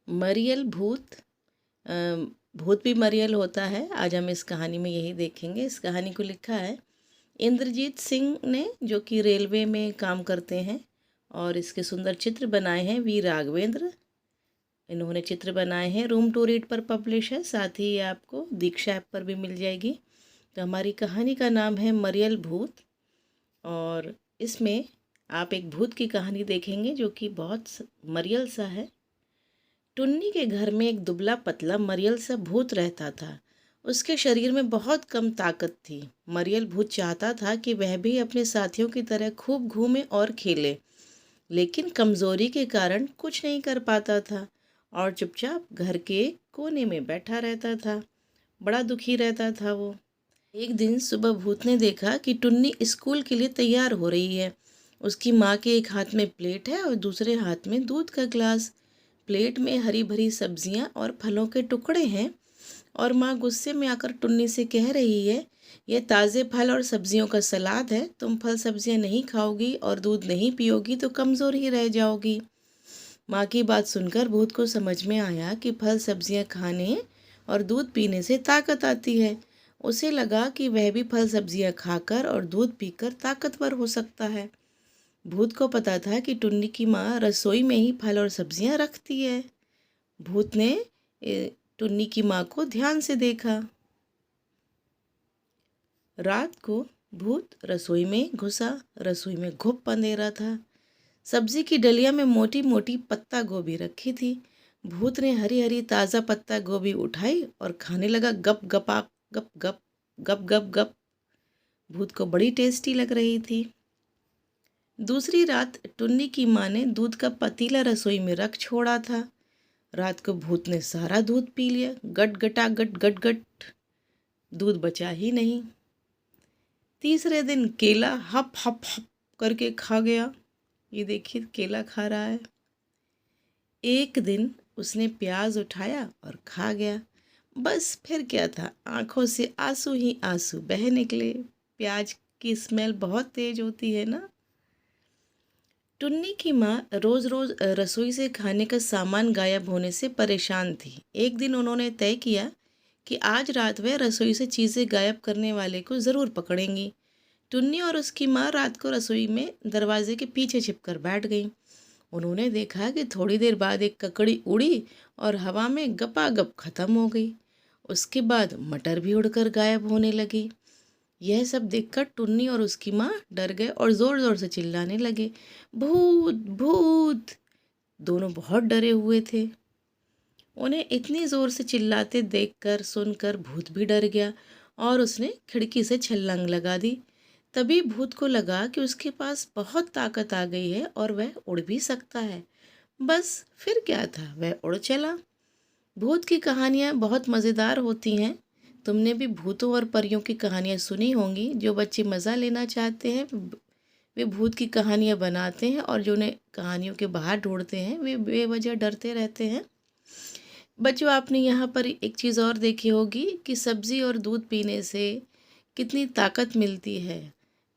मरियल भूत। अ, भूत भी मरियल होता है। आज हम इस कहानी में यही देखेंगे। इस कहानी को लिखा है इंद्रजीत सिंह ने, जो कि रेलवे में काम करते हैं, और इसके सुंदर चित्र बनाए हैं वी राघवेंद्र। इन्होंने चित्र बनाए हैं। रूम टू रीड पर पब्लिश है। साथ ही ये आपको दीक्षा ऐप पर भी मिल जाएगी। तो हमारी कहानी का नाम है मरियल भूत, और इसमें आप एक भूत की कहानी देखेंगे जो कि बहुत मरियल सा है। टुन्नी के घर में एक दुबला पतला मरियल सा भूत रहता था। उसके शरीर में बहुत कम ताकत थी। मरियल भूत चाहता था कि वह भी अपने साथियों की तरह खूब घूमे और खेले, लेकिन कमज़ोरी के कारण कुछ नहीं कर पाता था और चुपचाप घर के कोने में बैठा रहता था। बड़ा दुखी रहता था वो। एक दिन सुबह भूत ने देखा कि टुन्नी स्कूल के लिए तैयार हो रही है। उसकी माँ के एक हाथ में प्लेट है और दूसरे हाथ में दूध का गिलास। प्लेट में हरी भरी सब्जियां और फलों के टुकड़े हैं, और माँ गुस्से में आकर टुन्नी से कह रही है, यह ताज़े फल और सब्जियों का सलाद है। तुम फल सब्जियां नहीं खाओगी और दूध नहीं पियोगी तो कमज़ोर ही रह जाओगी। माँ की बात सुनकर भूत को समझ में आया कि फल सब्जियां खाने और दूध पीने से ताकत आती है। उसे लगा कि वह भी फल सब्जियां खाकर और दूध पीकर ताकतवर हो सकता है। भूत को पता था कि टुन्नी की माँ रसोई में ही फल और सब्जियां रखती है। भूत ने टुन्नी की माँ को ध्यान से देखा। रात को भूत रसोई में घुसा। रसोई में घुप अंधेरा था। सब्जी की डलिया में मोटी मोटी पत्ता गोभी रखी थी। भूत ने हरी हरी ताज़ा पत्ता गोभी उठाई और खाने लगा। गप गपा गप गप गप गप गप। भूत को बड़ी टेस्टी लग रही थी। दूसरी रात टुन्नी की माँ ने दूध का पतीला रसोई में रख छोड़ा था। रात को भूत ने सारा दूध पी लिया। गट गटा गट गट गट, दूध बचा ही नहीं। तीसरे दिन केला हप हप हप करके खा गया। ये देखिए, केला खा रहा है। एक दिन उसने प्याज उठाया और खा गया। बस फिर क्या था, आंखों से आंसू ही आंसू बह निकले। प्याज की स्मेल बहुत तेज होती है ना। टुन्नी की माँ रोज़ रोज़ रसोई से खाने का सामान गायब होने से परेशान थी। एक दिन उन्होंने तय किया कि आज रात वह रसोई से चीज़ें गायब करने वाले को ज़रूर पकड़ेंगी। टुन्नी और उसकी माँ रात को रसोई में दरवाजे के पीछे छिपकर बैठ गईं। उन्होंने देखा कि थोड़ी देर बाद एक ककड़ी उड़ी और हवा में गपागप खत्म हो गई। उसके बाद मटर भी उड़कर गायब होने लगी। यह सब देखकर टुन्नी और उसकी माँ डर गए और ज़ोर ज़ोर से चिल्लाने लगे, भूत भूत। दोनों बहुत डरे हुए थे। उन्हें इतनी ज़ोर से चिल्लाते देखकर सुनकर भूत भी डर गया और उसने खिड़की से छलांग लगा दी। तभी भूत को लगा कि उसके पास बहुत ताकत आ गई है और वह उड़ भी सकता है। बस फिर क्या था, वह उड़ चला। भूत की कहानियाँ बहुत मज़ेदार होती हैं। तुमने भी भूतों और परियों की कहानियाँ सुनी होंगी। जो बच्चे मज़ा लेना चाहते हैं वे भूत की कहानियाँ बनाते हैं, और जो उन्हें कहानियों के बाहर ढूंढते हैं वे बेवजह डरते रहते हैं। बच्चों, आपने यहाँ पर एक चीज़ और देखी होगी कि सब्ज़ी और दूध पीने से कितनी ताकत मिलती है।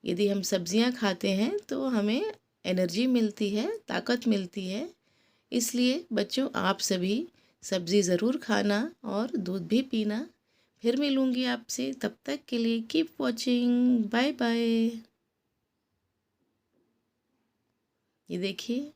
यदि हम सब्जियाँ खाते हैं तो हमें एनर्जी मिलती है, ताकत मिलती है। इसलिए बच्चों, आप सभी सब्ज़ी ज़रूर खाना और दूध भी पीना। फिर मिलूँगी आपसे, तब तक के लिए कीप वॉचिंग। Bye bye. ये देखिए,